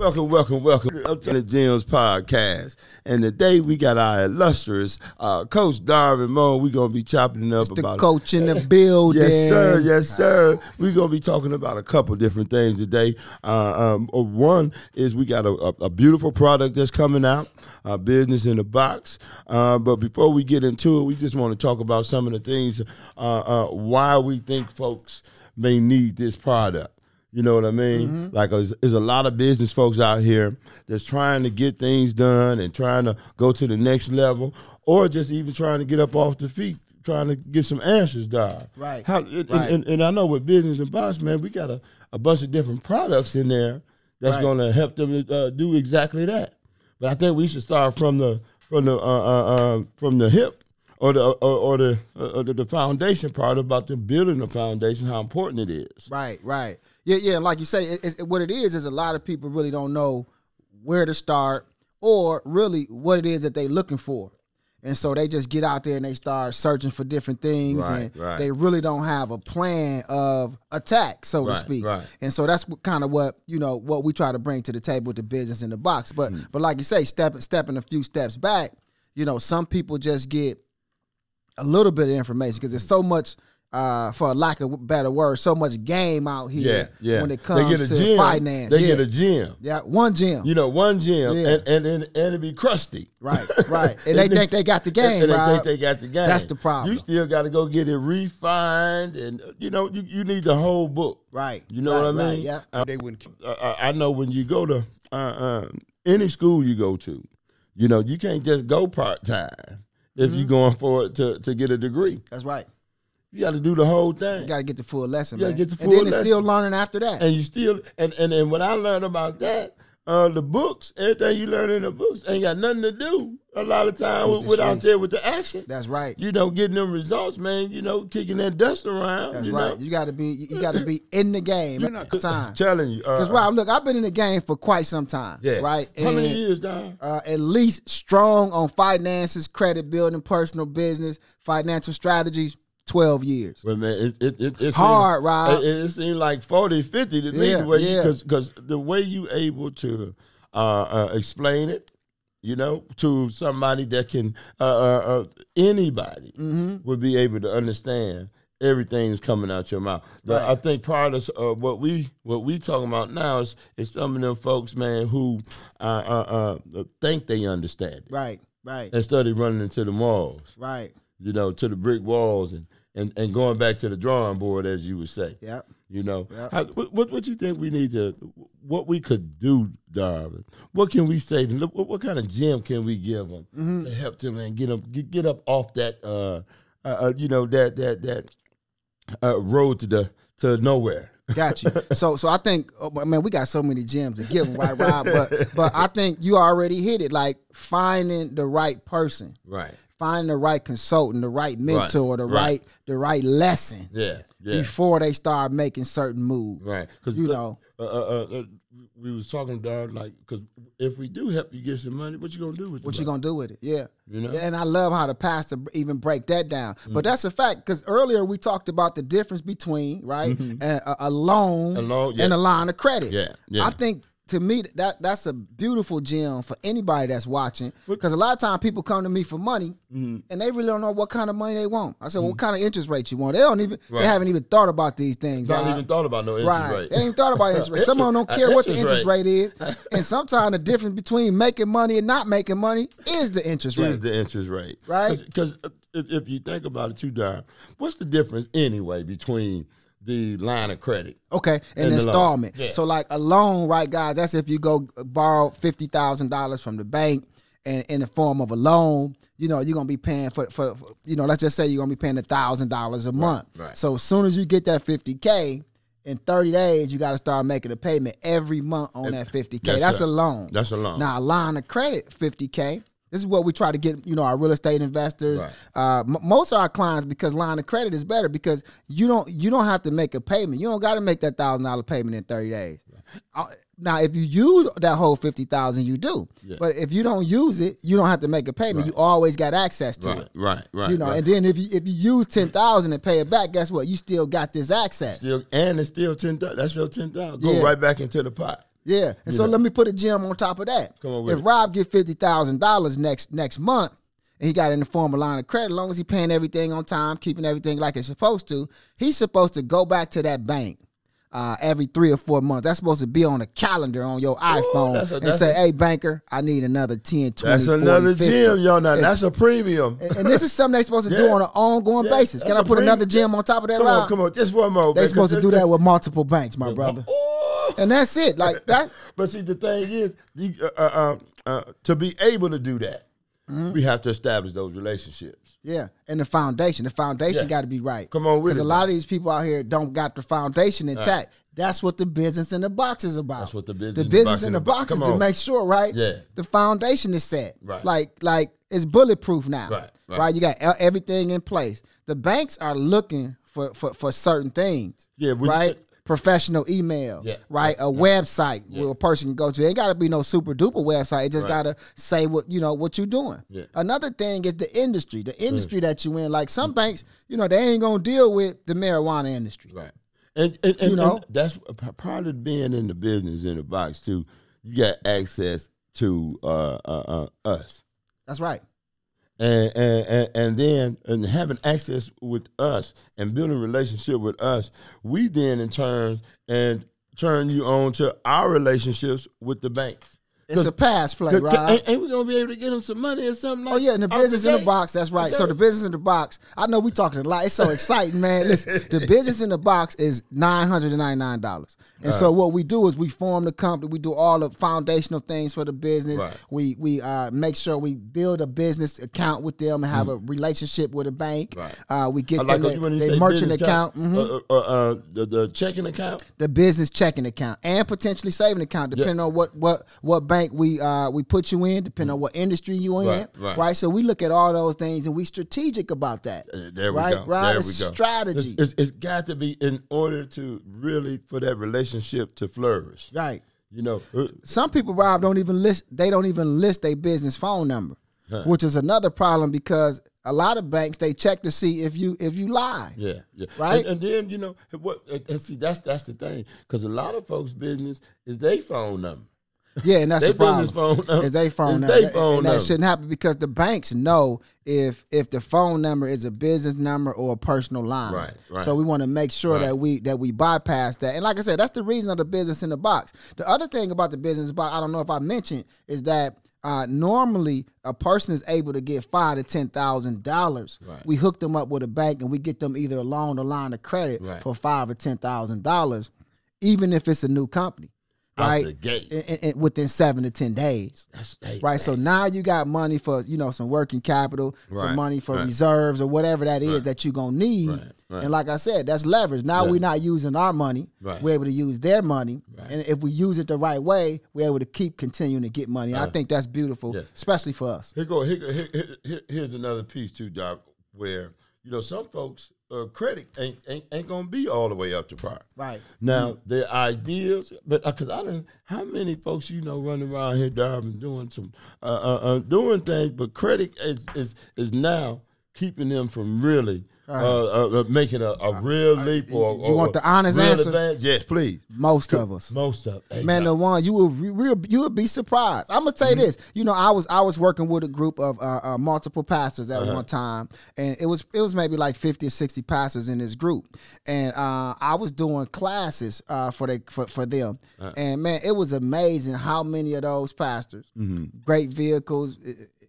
Welcome to the Gems Podcast. And today we got our illustrious Coach DARVIN Moe. We're going to be chopping it up it's about the coach in the building. Yes, sir. We're going to be talking about a couple different things today. One is we got a beautiful product that's coming out, Business in the Box. But before we get into it, we just want to talk about some of the things why we think folks may need this product. You know what I mean? Mm-hmm. Like, there's a lot of business folks out here that's trying to get things done and trying to go to the next level, or just even trying to get up off the feet, trying to get some answers, dog. Right. And I know with Business and Box, man, we got a bunch of different products in there that's going to help them do exactly that. But I think we should start from the hip. Or the foundation part about the building the foundation, how important it is. Right. Yeah. Like you say, what it is a lot of people really don't know where to start or really what it is that they're looking for. And so they just get out there and they start searching for different things, they really don't have a plan of attack, so to speak. Right. And so that's kind of what we try to bring to the table with the Business in the Box. But like you say, stepping a few steps back, some people just get a little bit of information because there's so much, for a lack of a better word, so much game out here when it comes to finance. They get a gym. Yeah, one gym. One gym, and it be crusty. Right. And they think they got the game, and they think they got the game. That's the problem. You still got to go get it refined, and you need the whole book. Right. You know what I mean? Yeah. They wouldn't. I know when you go to any school you go to, you can't just go part-time. If you're going for it to get a degree. That's right. You got to do the whole thing. You got to get the full lesson, man. Get the full lesson. And then it's still learning after that. And you still, and when I learned about that, the books, everything you learn in the books ain't got nothing to do a lot of time with out there with the action. That's right. Getting them results, man, kicking that dust around. That's right. You got to be in the game at the time. I'm telling you. Because, look, I've been in the game for quite some time. Yeah. Right? How many years, Don? At least strong on finances, credit building, personal business, financial strategies. 12 years. Well, man, it's hard, Rob. It seemed like 40, 50 to me, because the way you able to explain it, to somebody that can, anybody would be able to understand everything's coming out your mouth. Right. I think part of what we talking about now is some of them folks, man, who think they understand it. Right. Instead of running into the malls. Right. To the brick walls and going back to the drawing board, as you would say. Yep. What you think we need what we could do, Darvin? What can we say? What kind of gym can we give them to help them and get up off that, that road to nowhere? Got you. So I think, we got so many gems to give them, right, Rob? But I think you already hit it, like finding the right person. Right. Find the right consultant, the right mentor, the right lesson. Yeah. Before they start making certain moves. Right. Because we was talking about because if we do help you get some money, what you gonna do with it? What you gonna do with it? Yeah. Yeah, and I love how the pastor even break that down. But that's a fact, because earlier we talked about the difference between a loan and a line of credit. Yeah. I think, to me, that's a beautiful gem for anybody that's watching, because a lot of times people come to me for money and they really don't know what kind of money they want. I said, what kind of interest rate you want? They don't even. They haven't even thought about these things. Not even thought about no interest rate. They ain't thought about interest rate. Some of them don't care what the interest rate is, and sometimes the difference between making money and not making money is the interest rate. Right? Because if you think about it too, Dar, what's the difference anyway between the line of credit? Okay, and installment. Yeah. So like a loan, right, guys, that's if you go borrow $50,000 from the bank and in the form of a loan, you're going to be paying for let's just say you're going to be paying $1,000 a month. Right. So as soon as you get that $50K, in 30 days, you got to start making a payment every month on that $50K. That's a loan. That's a loan. Now, a line of credit, $50K. This is what we try to get, our real estate investors, most of our clients, because line of credit is better, because you don't have to make a payment. You don't got to make that $1,000 payment in 30 days. Now, if you use that whole $50,000, you do. Yeah. But if you don't use it, you don't have to make a payment. Right. You always got access to it. Right. And then if you use $10,000 and pay it back, guess what? You still got this access. And it's still $10,000. That's your $10,000. Go right back into the pot. Yeah, and so let me put a gem on top of that. Come on with if Rob get $50,000 next month, and he got it in the form of line of credit, as long as he paying everything on time, keeping everything like it's supposed to, he's supposed to go back to that bank every 3 or 4 months. That's supposed to be on a calendar on your iPhone and say, hey, banker, I need another 10, 20, That's 40, another 50. gem, y'all. Now, that's a premium. And this is something they're supposed to do on an ongoing basis. Can I put another gem on top of that, Rob? Come on, just one more. They're supposed to do that with multiple banks, my brother. And that's it. Like that. But see, the thing is, to be able to do that, we have to establish those relationships. Yeah, and the foundation got to be right. Come on with it. Because a lot of these people out here don't got the foundation intact. That's what the business in the box is about. That's what the business in the box is to make sure, right? Yeah. The foundation is set. Right. Like it's bulletproof now. Right. You got everything in place. The banks are looking for certain things. Yeah. Right. Professional email, right? A website where a person can go to. It ain't got to be no super duper website. It just got to say what you're doing. Yeah. Another thing is the industry that you in. Like some banks, they ain't gonna deal with the marijuana industry, right? And that's part of being in the business in the box too. You got access to us. That's right. And then having access with us and building a relationship with us, we then in turn you on to our relationships with the banks. It's a pass play, right? Ain't we gonna be able to get them some money or something like that? Oh yeah, and the business in the box, that's right. So the business in the box, I know we talking a lot. It's so exciting, man. Listen, the business in the box is $999. And so what we do is we form the company, we do all the foundational things for the business. Right. We make sure we build a business account with them and have a relationship with a bank. Right. We get them their merchant account. The checking account. The business checking account and potentially saving account, depending on what bank we put you in, depending on what industry you in, right? So we look at all those things and we strategic about that. There we go. Right? There it's we go. Strategy. It's got to be in order to really for that relationship to flourish. Right. Some people, Rob, don't even list their business phone number, which is another problem because a lot of banks they check to see if you lie. Yeah. Right. And then and see that's the thing because a lot of folks' business is their phone number. Yeah, and that's the problem. Is their phone number. And that shouldn't happen because the banks know if the phone number is a business number or a personal line. Right. So we want to make sure that we bypass that. And like I said, that's the reason of the business in the box. The other thing about the business box, I don't know if I mentioned, is that normally a person is able to get $5,000 to $10,000. Right. We hook them up with a bank and we get them either a loan or line of credit for $5,000 or $10,000, even if it's a new company. Right, and within 7 to 10 days. Right, so now you got money for some working capital, some money for reserves or whatever that is that you're gonna need. And like I said, that's leverage. Now we're not using our money; we're able to use their money, and if we use it the right way, we're able to keep continuing to get money. I think that's beautiful, especially for us. Here's another piece too, Doc, where some folks. Credit ain't gonna be all the way up to par. Right now, their ideas, but because how many folks running around here, Darvin, doing some doing things, but credit is now keeping them from really making a real leap or you want the honest answer? Advance? Yes, please. Most of us. Hey, man, the one you would be surprised. I'm gonna say this. I was working with a group of multiple pastors at one time, and it was maybe like 50 or 60 pastors in this group, and I was doing classes for them, and man, it was amazing how many of those pastors, great vehicles.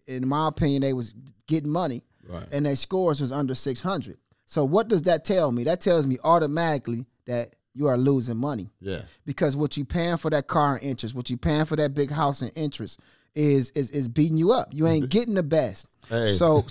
In my opinion, they was getting money. Right. And their scores was under 600. So what does that tell me? That tells me automatically that you are losing money. Yeah. Because what you paying for that car in interest, what you paying for that big house in interest is beating you up. You ain't getting the best. Hey. So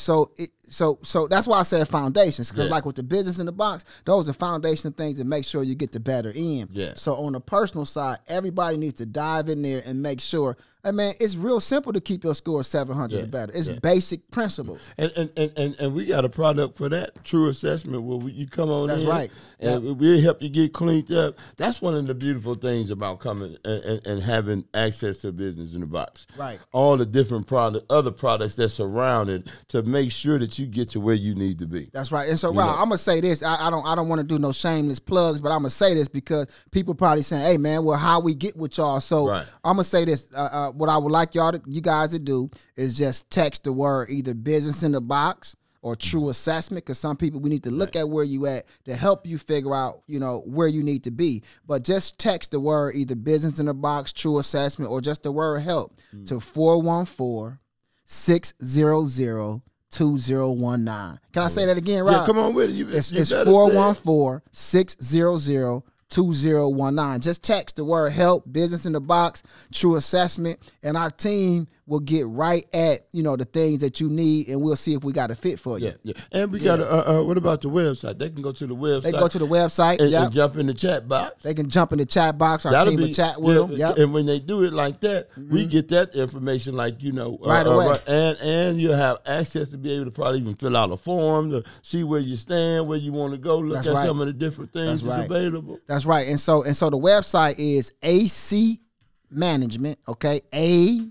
that's why I said foundations, because like with the business in the box, those are foundational things that make sure you get the better end. Yeah. So on the personal side, everybody needs to dive in there and make sure, I mean, it's real simple to keep your score 700 or better. It's basic principles. And we got a product for that, True Assessment, where you come on That's in. right. And we'll help you get cleaned up. That's one of the beautiful things about coming and having access to Business in the Box. Right. All the different other products that surround it to make sure that you get to where you need to be. That's right. And so, Rob, I'm gonna say this. I don't want to do no shameless plugs, but I'm gonna say this because people probably saying, "Hey, man, well, how we get with y'all?" So I'm gonna say this. What I would like you guys to do is just text the word either Business in the Box or True Assessment, because some people, we need to look at where you at to help you figure out, where you need to be. But just text the word either Business in the Box, True Assessment, or just the word help to 414-600-2019. Can I say that again, Rob? Yeah, come on with it. It's 414-600-2019. Just text the word help, Business in the Box, True Assessment, and our team will get right at, the things that you need, and we'll see if we got a fit for you. Yeah. And we got what about the website? They can go to the website. They go to the website and jump in the chat box. They can jump in the chat box. Our team will chat with them. Yep. And when they do it like that, we get that information right away. And you have access to be able to probably even fill out a form to see where you stand, where you want to go, look at some of the different things that's available. That's right. And so the website is AC Management, okay? A,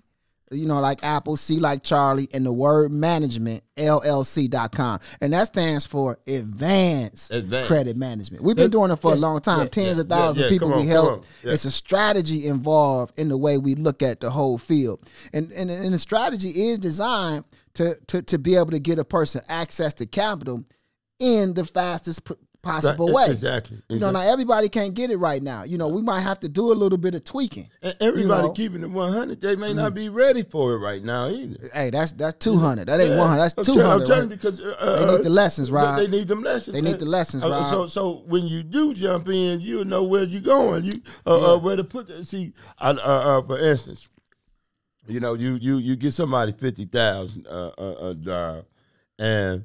like Apple, C like Charlie, and the word management, LLC.com. And that stands for Advanced Credit Management. We've been doing it for a long time. Tens of thousands of people we help. It's a strategy involved in the way we look at the whole field. And the strategy is designed to be able to get a person access to capital in the fastest possible way. Exactly. Now everybody can't get it right now. We might have to do a little bit of tweaking. And everybody keeping it 100, they may not be ready for it right now either. Hey, that's 200. That ain't 100. That's 200. I'm telling you because they need the lessons, Rob. They need them lessons. They need the lessons, Rob. So when you do jump in, you'll know where you're going. Where to put it. See, for instance, you get somebody $50,000, and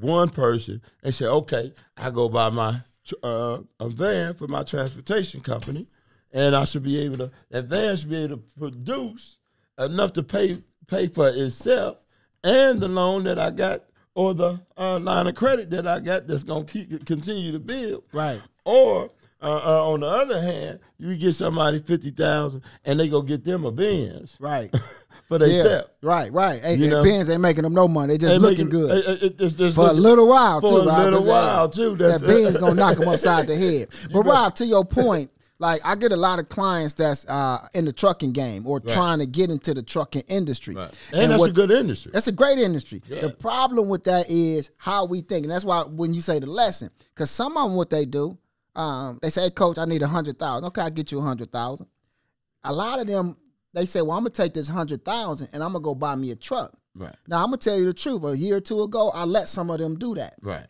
one person, they say, okay, I go buy my a van for my transportation company, and I should be able to, that van should be able to produce enough to pay for itself and the loan that I got or the line of credit that I got that's going to continue to build. Right. Or on the other hand, you get somebody $50,000 and they go get them a Benz. Right. For themselves. Right. And Benz ain't making them no money. They just looking good. For a little while, too. For a little while, too. That Benz going to knock them upside the head. But, Rob, to your point, like I get a lot of clients that's in the trucking game or trying to get into the trucking industry. Right. And that's a good industry. That's a great industry. Yeah. The problem with that is how we think. And that's why when you say the lesson, because some of them, what they do, they say, hey, Coach, I need 100,000. Okay, I'll get you 100,000. A lot of them, they say, well, I'm going to take this 100,000 and I'm going to go buy me a truck. Right. Now, I'm going to tell you the truth. A year or two ago, I let some of them do that. Right.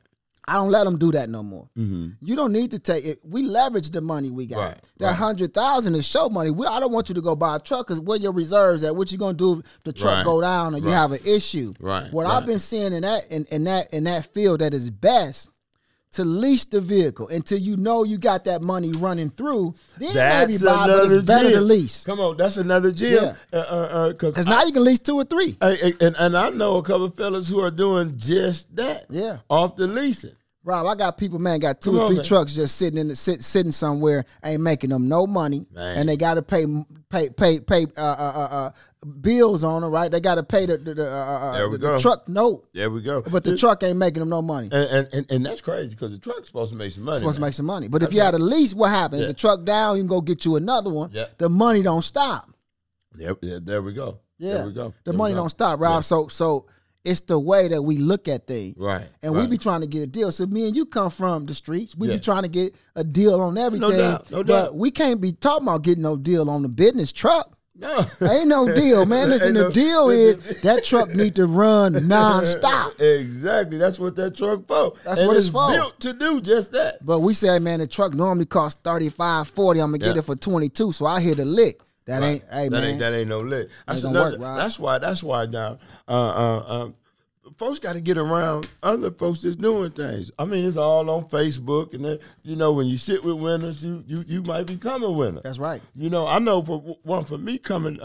I don't let them do that no more. Mm-hmm. You don't need to take it. We leverage the money we got. Right. That 100,000 is show money. I don't want you to go buy a truck because where your reserves at? What you gonna do if the truck go down or you have an issue? Right. What I've been seeing in that field that is best to lease the vehicle until you know you got that money running through. Then maybe buy, but it's better to lease. Come on, that's another gym. Because now you can lease 2 or 3. And I know a couple of fellas who are doing just that. Yeah. Off the leasing. Rob, I got people, got 2 or 3 trucks just sitting somewhere, ain't making them no money, and they got to pay bills on them, right? They got to pay the truck note. There we go. But the truck ain't making them no money. And that's crazy because the truck's supposed to make some money. Supposed to make some money. But if you had a lease, what happens? If the truck down, you can go get you another one. Yeah. The money don't stop. There we go. Yeah. There we go. The money don't stop, Rob. Yeah. So it's the way that we look at things. Right. And we be trying to get a deal. So me and you come from the streets. We be trying to get a deal on everything. No doubt. But we can't be talking about getting no deal on the business truck. No. Ain't no deal, man. Listen, the deal is that truck need to run nonstop. Exactly. That's what that truck for. That's what it's for. Built to do just that. But we say, man, the truck normally costs $35, $40. I'm going to get it for $22. So I hit a lick. That ain't, hey, man. That ain't no lick. That's another. That's why now, folks got to get around other folks that's doing things. I mean, it's all on Facebook, and then, you know, when you sit with winners, you might become a winner. That's right. You know, I know for me coming,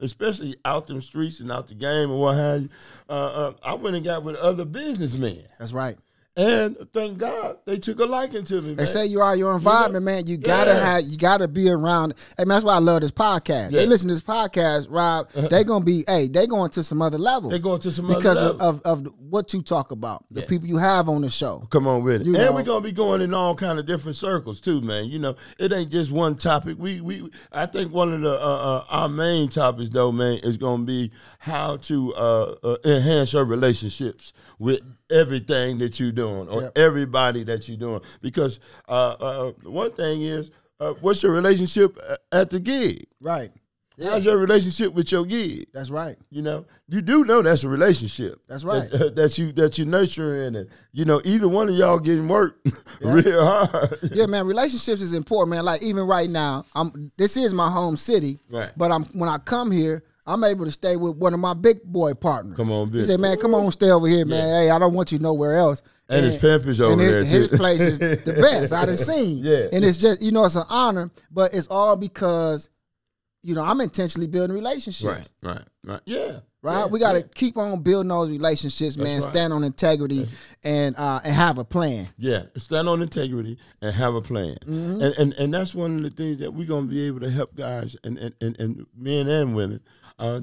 especially out them streets and out the game and what have you, I went and got with other businessmen. That's right. And thank God they took a liking to me, man. They say you are your environment, man. You gotta be around. Hey, man, that's why I love this podcast. Yeah. They listen to this podcast, Rob. They gonna be, they going to some other level. They going to some other because level. of what you talk about, the people you have on the show. Come on with it. You and know. we're gonna be going in all kind of different circles too, man. You know, it ain't just one topic. I think one of the our main topics though, man, is gonna be how to enhance your relationships with everything that you're doing or everybody that you're doing. Because one thing is, what's your relationship at the gig? Right. Yeah. How's your relationship with your gig? That's right. You know, you do know that's a relationship. That's right. That you nurturing, and you know, either one of y'all getting work real hard. Yeah, man. Relationships is important, man. Like even right now, this is my home city. Right. But when I come here, I'm able to stay with one of my big boy partners. Come on, bitch. He said, man, come on, stay over here, man. Hey, I don't want you nowhere else. And his pimp is over there, his too. place is the best I done seen. Yeah. And it's just, it's an honor, but it's all because, I'm intentionally building relationships. Right. Yeah. Right? Yeah, We got to keep on building those relationships, man. right. Stand on integrity and have a plan. Yeah, stand on integrity and have a plan. Mm-hmm. And that's one of the things that we're going to be able to help guys and men and women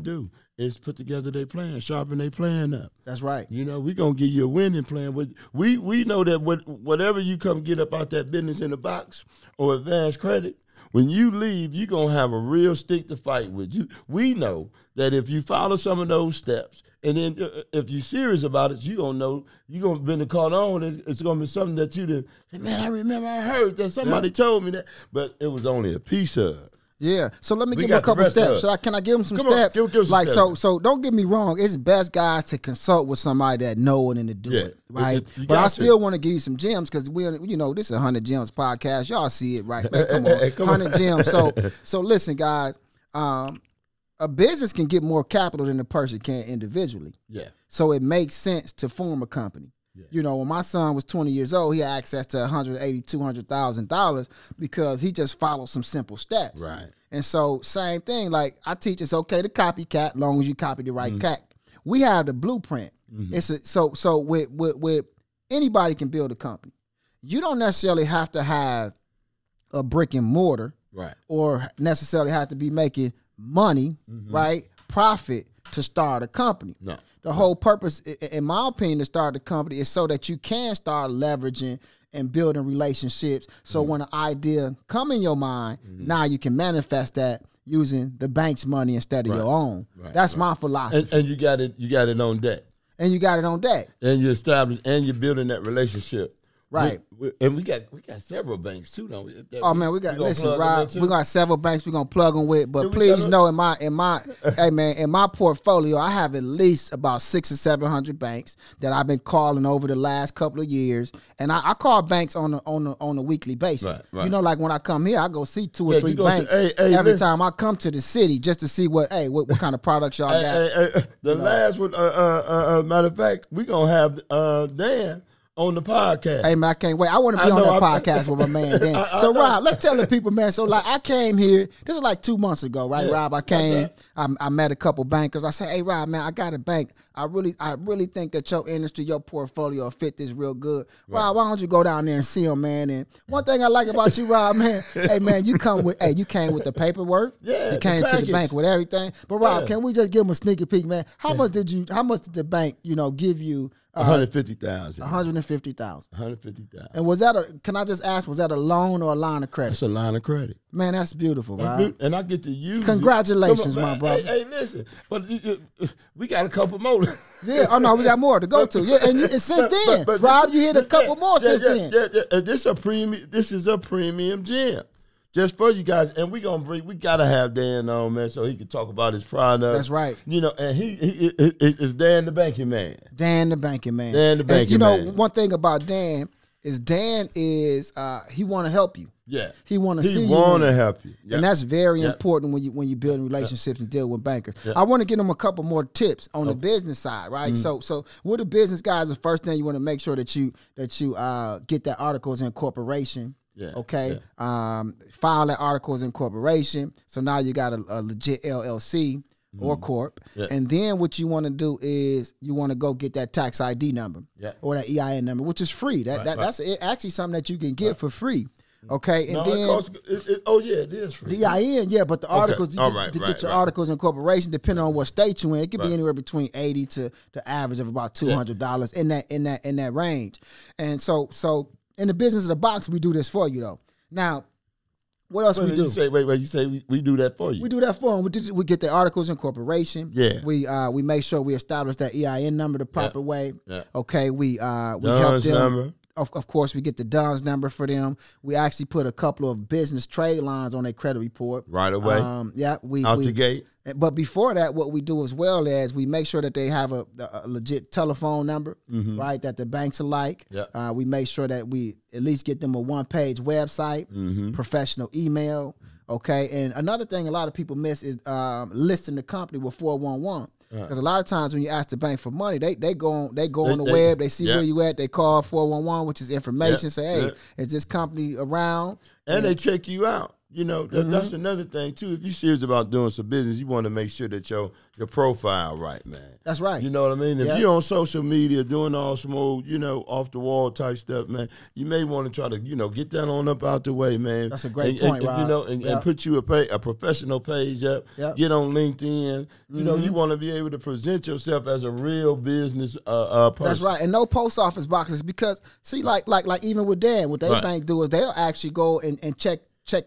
do, is put together their plan, sharpen their plan up. That's right. You know, we're going to give you a winning plan. We know that whatever you come get up out that business in the box or advanced credit, when you leave, you're going to have a real stick to fight with. We know that if you follow some of those steps, and then if you're serious about it, you're going to know, you're going to be caught on. It's going to be something that you did. Man, I remember I heard that somebody told me that, but it was only a piece of it. Yeah, so let me give him a couple steps. Can I give him some steps? Give some steps. So don't get me wrong. It's best, guys, to consult with somebody that know it and to do it, right? But I still want to give you some gems because this is a 100 Gems podcast. Y'all see it, right? Man, come on, 100 Gems. So listen, guys. A business can get more capital than a person can individually. Yeah. So it makes sense to form a company. Yeah. When my son was 20 years old, he had access to $180,000, $200,000 because he just followed some simple steps. Right. And so same thing, like I teach it's okay to copycat long as you copy the right cat. We have the blueprint. It's so with anybody can build a company. You don't necessarily have to have a brick and mortar, right, or necessarily have to be making money, right, profit to start a company. No. The whole purpose, in my opinion, to start a company is so that you can start leveraging and building relationships. So when an idea come in your mind, now you can manifest that using the bank's money instead of your own. Right, that's my philosophy. And you got it on deck. And you got it on deck. And you establish and you're building that relationship. Right. And we got several banks too, don't we? We got several banks we're gonna plug them with. But please know in my in my portfolio, I have at least about 600 or 700 banks that I've been calling over the last couple of years. And I call banks on a weekly basis. Right. Like when I come here, I go see 2 or 3 banks every time I come to the city just to see what kind of products y'all got. The last one, matter of fact, we're gonna have Dan on the podcast. Hey, man, I can't wait. I want to be on that podcast with my man, Dan. So, Rob, let's tell the people, man. So, like, I came here. This was like 2 months ago, right, Rob? I came. I met a couple bankers. I said, hey, Rob, man, I got a bank. I really think that your industry, your portfolio fit this real good. Right. Rob, why don't you go down there and see them, man? And one thing I like about you, Rob, man, hey, man, you came with the paperwork. Yeah, you came to the bank with everything. But, Rob, can we just give them a sneaky peek, man? How much did the bank, give you? $150,000. $150,000. $150,000. And can I just ask, was that a loan or a line of credit? It's a line of credit. Man, that's beautiful, right? And I get to use Congratulations, my brother. Hey, listen, but we got a couple more. Yeah, we got more to go to. Yeah, and since then, but Rob, you hit a couple more since then. Yeah. This is a premium gem. Just for you guys, and we gotta have Dan on, man, so he can talk about his product. That's right. And he is Dan the banking man. Dan the banking man. Dan the banking man. One thing about Dan, is Dan is he want to help you. Yeah, he want to see you. He want to help you, and that's very important when you building relationships and deal with bankers. I want to give them a couple more tips on the business side, right? So with the business guys, the first thing you want to make sure that you get that articles of incorporation. Yeah. Okay. Yeah. File that articles of incorporation. So now you got a legit LLC or corp. Yeah. And then what you want to do is you want to go get that tax ID number or that EIN number, which is free. That's actually something that you can get for free. Okay, and then it is free. The EIN, but the articles to get your articles of incorporation, depending on what state you in, it could be anywhere between $80 to the average of about $200 in that range. And so in the business of the box, we do this for you though. Now, what else we do? You say we do that for you? We do that for them. We get the articles of incorporation. Yeah. We make sure we establish that EIN number the proper way. Yeah. Okay. We help them. Number. Of course, we get the DUNS number for them. We actually put a couple of business trade lines on their credit report. Right away. Out the gate. But before that, what we do as well is we make sure that they have a legit telephone number, right, that the banks are like. Yeah. We make sure that we at least get them a one-page website, professional email, okay? And another thing a lot of people miss is listing the company with 411. Because a lot of times when you ask the bank for money, they go on the web, they see where you at, they call 411, which is information, say, hey, is this company around? And they check you out. You know, that's another thing, too. If you're serious about doing some business, you want to make sure that your profile right, man. That's right. You know what I mean? If you're on social media doing all some old, off-the-wall type stuff, man, you may want to try to, get that on up out the way, man. That's a great point, Rob. And put you a professional page up. Yep. Get on LinkedIn. You want to be able to present yourself as a real business person. That's right. And no post office boxes because, see, like even with Dan, what they bank do is they'll actually go and check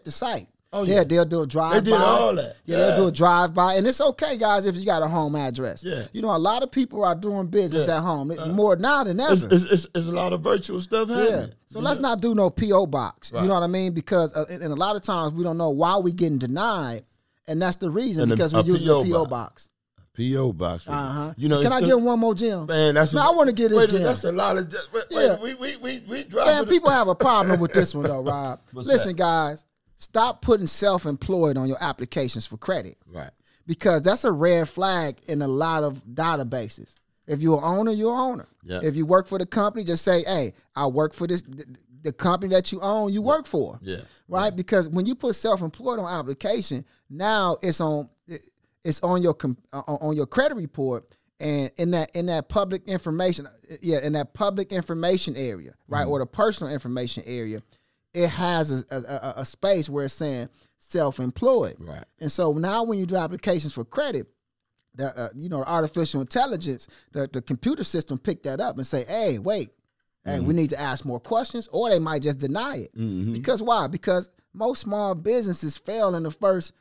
the site. Oh, yeah. They'll do a drive-by. They did all that. Yeah, they'll do a drive-by. And it's okay, guys, if you got a home address. Yeah. You know, a lot of people are doing business at home. More now than ever. It's a lot of virtual stuff happening. Yeah. So let's not do no P.O. box. Right. You know what I mean? Because and a lot of times we don't know why we getting denied. And that's the reason, because we're using a P.O. box. P.O. box. Can I give one more gem? Man, I want to get this gem. That's a lot of we drop. Man, people have a problem with this one though, Rob. Listen, guys. Stop putting self-employed on your applications for credit. Right. Because that's a red flag in a lot of databases. If you're an owner, you're an owner. Yeah. If you work for the company, just say, hey, I work for the company that you own, you work for. Yeah. Right? Because when you put self-employed on application, now it's on your credit report. And in that public information, in that public information area, right, or the personal information area, it has a space where it's saying self-employed. Right. And so now when you do applications for credit, the artificial intelligence, the computer system pick that up and say, hey, wait, hey, we need to ask more questions, or they might just deny it. Because why? Because most small businesses fail in the first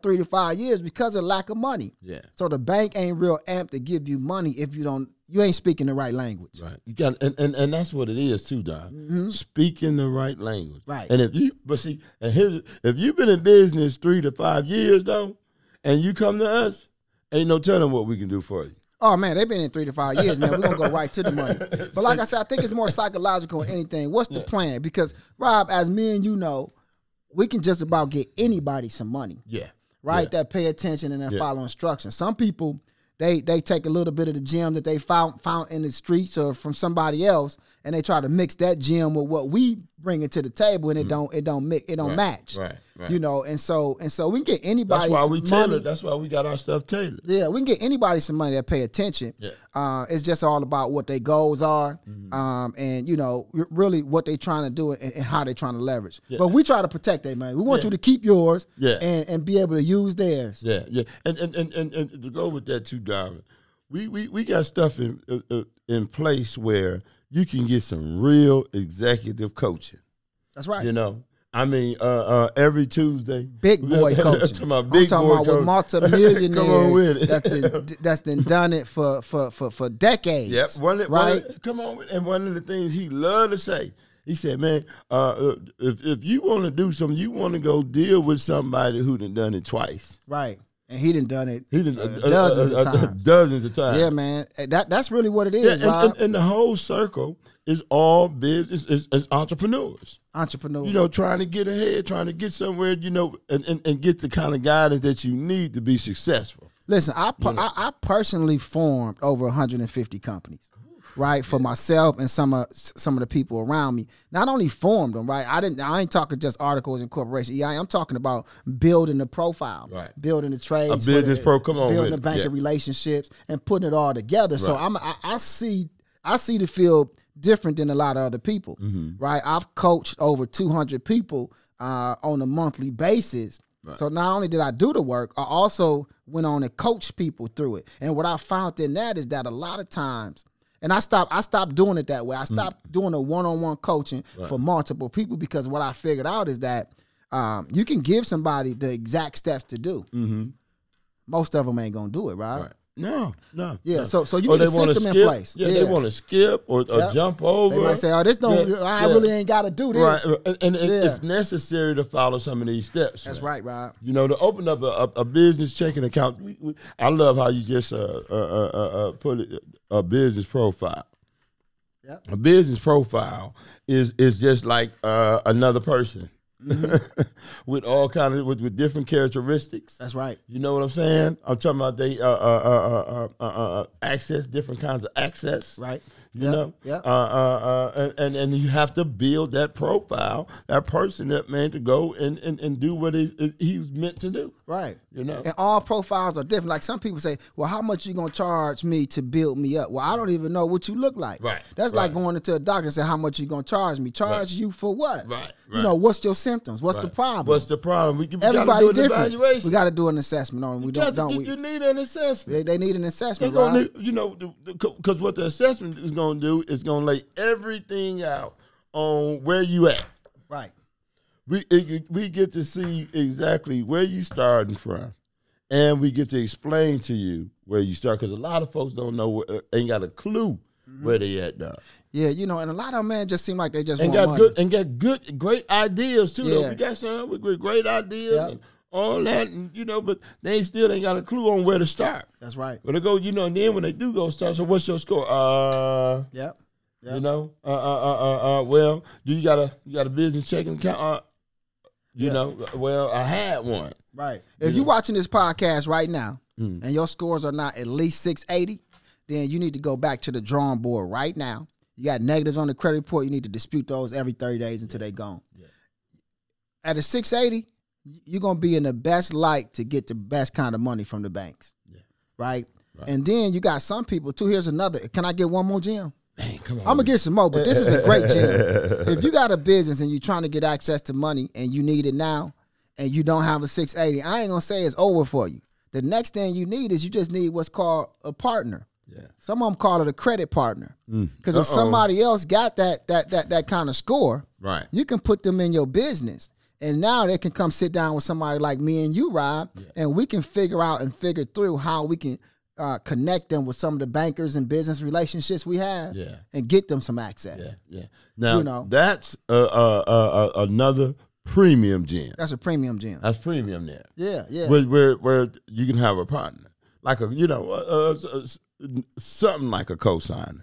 3 to 5 years because of lack of money. Yeah. So the bank ain't real amped to give you money if you ain't speaking the right language. Right. You got and that's what it is too, Don. Speaking the right language. Right. And if you've been in business 3 to 5 years though, and you come to us, ain't no telling what we can do for you. Oh man, they've been in 3 to 5 years, man. We're gonna go right to the money. But like I said, I think it's more psychological than anything. What's the plan? Because Rob, as me and you know, we can just about get anybody some money. Yeah. Right? That pay attention and then follow instructions. Some people, they take a little bit of the gem that they found in the streets or from somebody else, and they try to mix that gem with what we bring it to the table, and it don't match. Right. You know, and so we can get anybody. That's why we money. tailored. That's why we got our stuff tailored. Yeah, we can get anybody some money that pay attention. Yeah. It's just all about what their goals are, and really what they trying to do and how they trying to leverage. Yeah. But we try to protect their money. We want you to keep yours. Yeah. And be able to use theirs. Yeah. Yeah. And to go with that too, Darvin, we got stuff in place where you can get some real executive coaching. That's right. You know. I mean, every Tuesday, big boy coaching. I'm talking about with multimillionaires that's done it for decades. Yep, come on, and one of the things he loved to say, he said, "Man, if you want to do something, you want to go deal with somebody who done it twice." Right. And he done it dozens of times. Dozens of times. Yeah, man. That's really what it is, Rob. And the whole circle is all business, is entrepreneurs. Entrepreneurs. You know, trying to get ahead, trying to get somewhere, you know, and get the kind of guidance that you need to be successful. Listen, I personally formed over 150 companies, right, for myself and some of the people around me. Not only formed them, right. I ain't talking just articles and corporations. I'm talking about building the profile, right, building the trades, building the banking relationships, and putting it all together. Right. So I see the field different than a lot of other people, right. I've coached over 200 people on a monthly basis. Right. So not only did I do the work, I also went on and coached people through it. And what I found in that is that a lot of times, and I stopped doing it that way. I stopped doing a one-on-one coaching for multiple people, because what I figured out is that you can give somebody the exact steps to do. Most of them ain't gonna do it, right? No. Yeah, so you need a system in place. Yeah, they want to skip or jump over. They might say, "Oh, this don't. I really ain't got to do this." Right, and it's necessary to follow some of these steps. That's right, Rob. You know, to open up a business checking account. I love how you just put it, a business profile. Yep. A business profile is just like another person. With all kinds of with different characteristics. That's right. You know what I'm saying? I'm talking about they access, different kinds of access. Right. You know? Yeah. And you have to build that profile, that person, that man, to go and do what he was meant to do. Right. You know? And all profiles are different. Like some people say, well, how much you gonna charge me to build me up? Well, I don't even know what you look like. Right. That's like going into a doctor and say, how much you gonna charge me? Charge you for what? Right. You know, what's your symptoms? What's the problem? What's the problem? We Everybody gotta do an different. evaluation. We got to do an assessment on. You need an assessment. They need an assessment. They're gonna need, you know, because what the assessment is going to do is going to lay everything out on where you at. Right. We get to see exactly where you starting from, and we get to explain to you where you start, because a lot of folks don't know, ain't got a clue where they at now. Yeah, you know, and a lot of men just seem like they just and want got money. great ideas too. Yeah. We got some with great ideas and all that, and you know, but they still ain't got a clue on where to start. That's right. But they go, you know, and then when they do go start, so what's your score? Yep. You know, well, do you got a business checking account? You know, well, I had one. Right. If you're watching this podcast right now and your scores are not at least 680, then you need to go back to the drawing board right now. You got negatives on the credit report. You need to dispute those every 30 days until they're gone. Yeah. At a 680, you're going to be in the best light to get the best kind of money from the banks. Yeah. Right? And then you got some people, too. Here's another. Can I get one more, Jim? Man, come on. I'm going to get some more, but this is a great gem. If you got a business and you're trying to get access to money and you need it now and you don't have a 680, I ain't going to say it's over for you. The next thing you need is you just need what's called a partner. Yeah. Some of them call it a credit partner. Because if somebody else got that kind of score, right, you can put them in your business. And now they can come sit down with somebody like me and you, Rob, and we can figure through how we can connect them with some of the bankers and business relationships we have and get them some access. Yeah. Now, you know, that's another premium gem. That's a premium gem. That's premium there. Yeah. Where you can have a partner. Like something like a cosigner.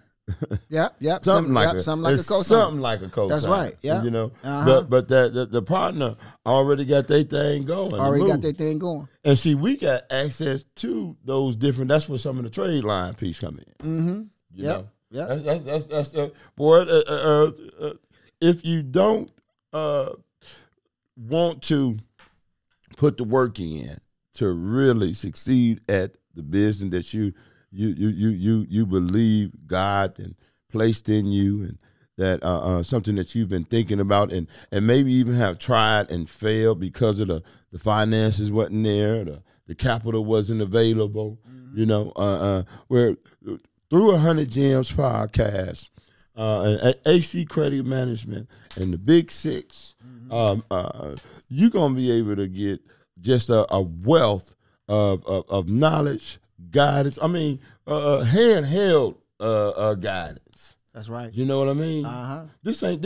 Yep. Something like a cosigner. Something like a cosigner. That's right. Yeah. You know, but the partner already got their thing going. Got their thing going. And see, we got access to those different. That's where some of the trade line piece come in. You know? Yeah. That's boy. If you don't want to put the work in to really succeed at the business that you believe God and placed in you, and that something that you've been thinking about and maybe even have tried and failed because of the finances wasn't there, the capital wasn't available. You know, where through 100 Gems podcast, and AC Credit Management and the Big Six, you're gonna be able to get just a wealth of knowledge, guidance. I mean, handheld guidance. That's right. You know what I mean? Uh-huh. This ain't.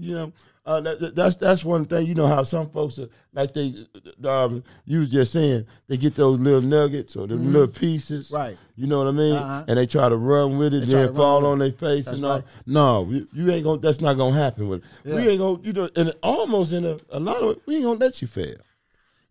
You know, That's one thing. You know how some folks are, like Darvin, you was just saying, they get those little nuggets or the little pieces. Right. You know what I mean? And they try to run with it, then fall on their face and all. Right. No, you ain't gonna. That's not gonna happen with it. Yeah. We ain't gonna. You know, and almost in a lot of it, we ain't gonna let you fail.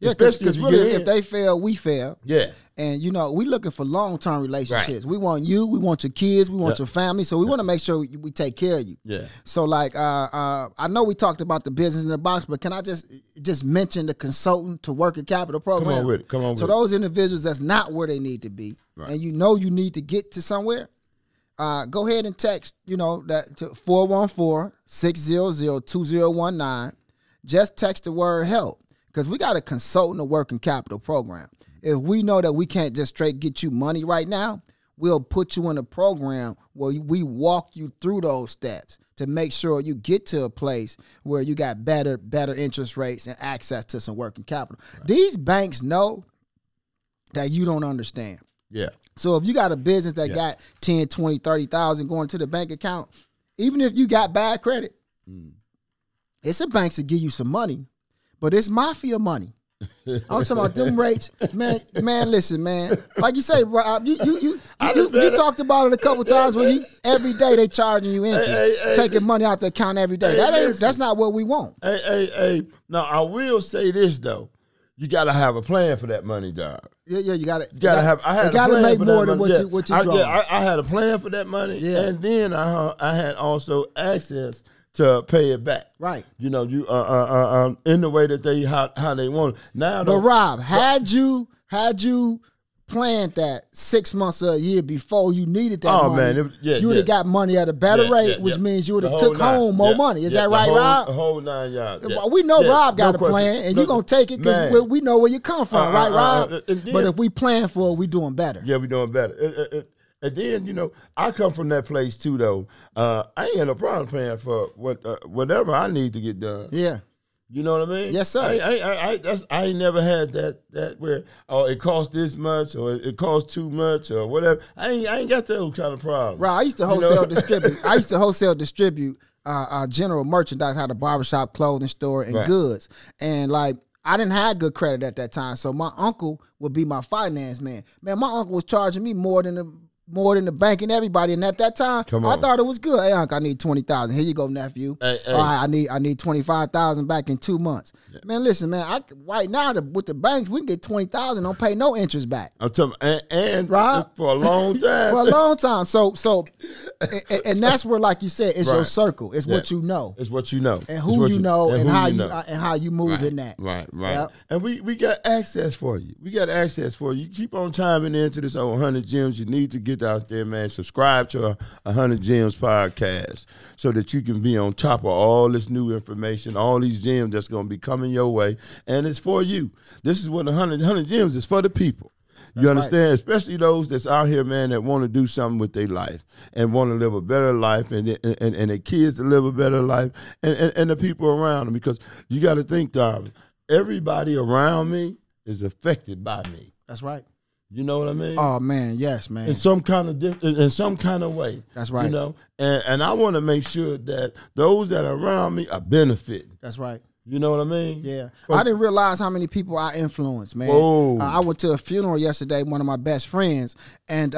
Yeah, because really, if they fail, we fail. Yeah. And, you know, we looking for long-term relationships. Right. We want you. We want your kids. We want your family. So we want to make sure we take care of you. Yeah. So, like, I know we talked about the business in the box, but can I just mention the consultant to working capital program? Come on with it. Come on with it. So those individuals that's not where they need to be, right, and you know you need to get to somewhere, go ahead and text, you know, that to 414-600-2019. Just text the word help. Because we got a consultant, a working capital program. If we know that we can't just straight get you money right now, we'll put you in a program where we walk you through those steps to make sure you get to a place where you got better interest rates and access to some working capital. Right. These banks know that you don't understand. Yeah. So if you got a business that got 10, 20, 30,000 going to the bank account, even if you got bad credit, it's a bank to give you some money. But it's mafia money. I'm talking about them rates, man. Listen, man. Like you say, Rob, you talked about it a couple times when every day they charging you interest, taking money out the account every day. That's not what we want. Hey. Now I will say this though, you got to have a plan for that money, dog. Yeah, you got to. You got to have. I had. Got to make more than what you draw. I had a plan for that money, and then I had also access to pay it back, right? You know, you in the way that they how they want it. Now, but Rob, had you planned that 6 months or a year before you needed that money, you would have got money at a better rate, which means you would have took home more money. Is that right, Rob? The whole 9 yards. We know Rob got a plan, and you're going to take it because we know where you come from, right, Rob? But if we plan for it, we doing better. Yeah, we doing better. And then, you know, I come from that place too, though. I ain't got no problem paying for whatever I need to get done. Yeah. You know what I mean? Yes, sir. I ain't never had that where it costs this much or it costs too much or whatever. I ain't got those kind of problems. Right. I used to wholesale distribute. I used to wholesale distribute general merchandise, had a barbershop, clothing store, and goods. And like, I didn't have good credit at that time, so my uncle would be my finance man. Man, my uncle was charging me more than the bank and everybody. And at that time, I thought it was good. Hey, Uncle, I need 20,000. Here you go, nephew. Hey. All right, I need 25,000 back in 2 months. Yeah. Man, listen, man. Right now with the banks, we can get 20,000. Don't pay no interest back. I'm telling you, and right? For a long time. For a long time. So, and that's where, like you said, it's your circle. It's what you know. It's what you know. And who you know, and how you move in that. Right. Yep. And we got access for you. We got access for you. You keep on chiming into this 100 Gems. You need to get out there, man. Subscribe to 100 Gems podcast so that you can be on top of all this new information, all these gems that's going to be coming your way, and it's for you. This is what 100 Gems is for the people. You understand? Right. Especially those that's out here, man, that want to do something with their life and want to live a better life and their kids to live a better life and the people around them. Because you got to think, Darvin, everybody around me is affected by me. That's right. You know what I mean? Oh man, yes, man. In some kind of way. That's right. You know, and I want to make sure that those that are around me are benefiting. That's right. You know what I mean? Yeah. I didn't realize how many people I influenced, man. I went to a funeral yesterday, one of my best friends, and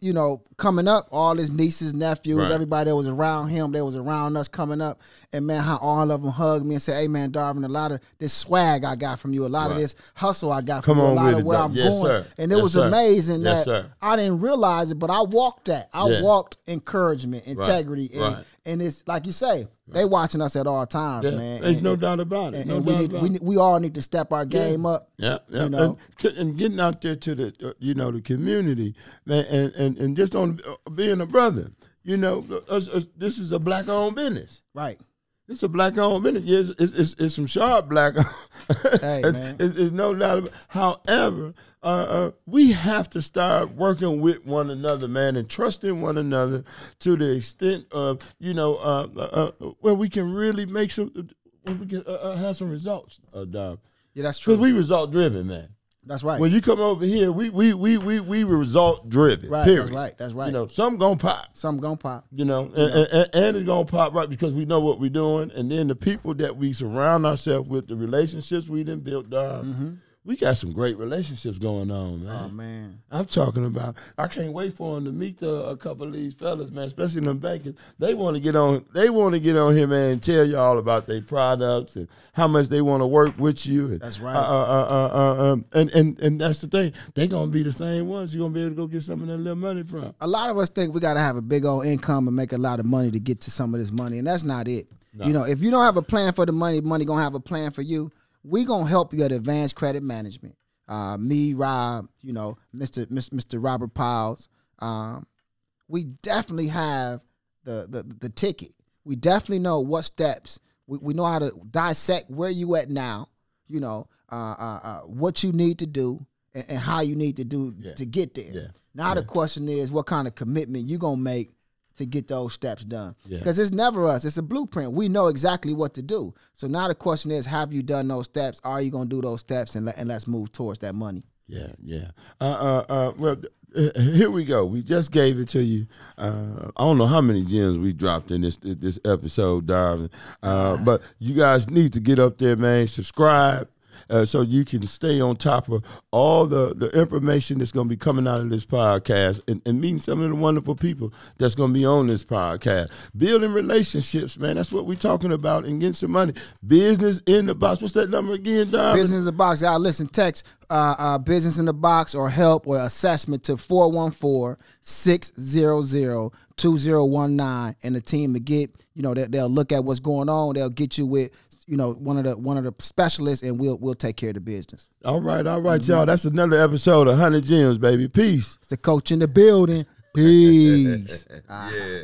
you know, coming up, all his nieces, nephews, everybody that was around him, they was around us coming up, and man, how all of them hugged me and said, "Hey, man, Darvin, a lot of this swag I got from you, a lot of this hustle I got from you, a lot of where I'm going." Sir. And it was amazing that I didn't realize it, but I walked that. I walked encouragement, integrity, and it's like you say, they watching us at all times, man. There's no doubt about it. And we all need to step our game up. Yeah. You know? and getting out there to the the community, man, and just on being a brother. You know, this is a black-owned business. Right. It's a black-owned business. Yes, it's some sharp black. Hey, man. It's no doubt about it. However, we have to start working with one another, man, and trusting one another to the extent of, where we can really make we can have some results, Dom. Yeah, that's true. Because we result-driven, man. That's right. When you come over here, we result driven. Right. Period. That's right. You know, something gonna pop. Something gonna pop. You know, and it's gonna pop right because we know what we're doing, and then the people that we surround ourselves with, the relationships we done built, dog. We got some great relationships going on, man. Oh man, I'm talking about. I can't wait for them to meet a couple of these fellas, man. Especially them bankers. They want to get on. They want to get on here, man, and tell y'all about their products and how much they want to work with you. And, that's right. And that's the thing. They gonna be the same ones. You gonna be able to go get some of that little money from. A lot of us think we gotta have a big old income and make a lot of money to get to some of this money, and that's not it. No. You know, if you don't have a plan for the money, money gonna have a plan for you. We gonna help you at Advanced Credit Management. Me, Rob, you know, Mr. Robert Piles. We definitely have the ticket. We definitely know what steps. We know how to dissect where you at now. You know, what you need to do and how you need to do to get there. Yeah. Now the question is, what kind of commitment you gonna make to get those steps done? Yeah. Because it's never us. It's a blueprint. We know exactly what to do. So now the question is, have you done those steps? Are you going to do those steps? And let's move towards that money. Yeah. Well, here we go. We just gave it to you. I don't know how many gems we dropped in this episode, Darvin. But you guys need to get up there, man. Subscribe. So you can stay on top of all the information that's going to be coming out of this podcast and meeting some of the wonderful people that's going to be on this podcast. Building relationships, man. That's what we're talking about, and getting some money. Business in the box. What's that number again, Darvin? Business in the box. Y'all listen, text business in the box or help or assessment to 414-600-2019, and the team will get, you know, they'll look at what's going on. They'll get you with, you know, one of the specialists, and we'll take care of the business. All right, y'all. That's another episode of 100 Gems, baby. Peace. It's the coach in the building. Peace. Yeah.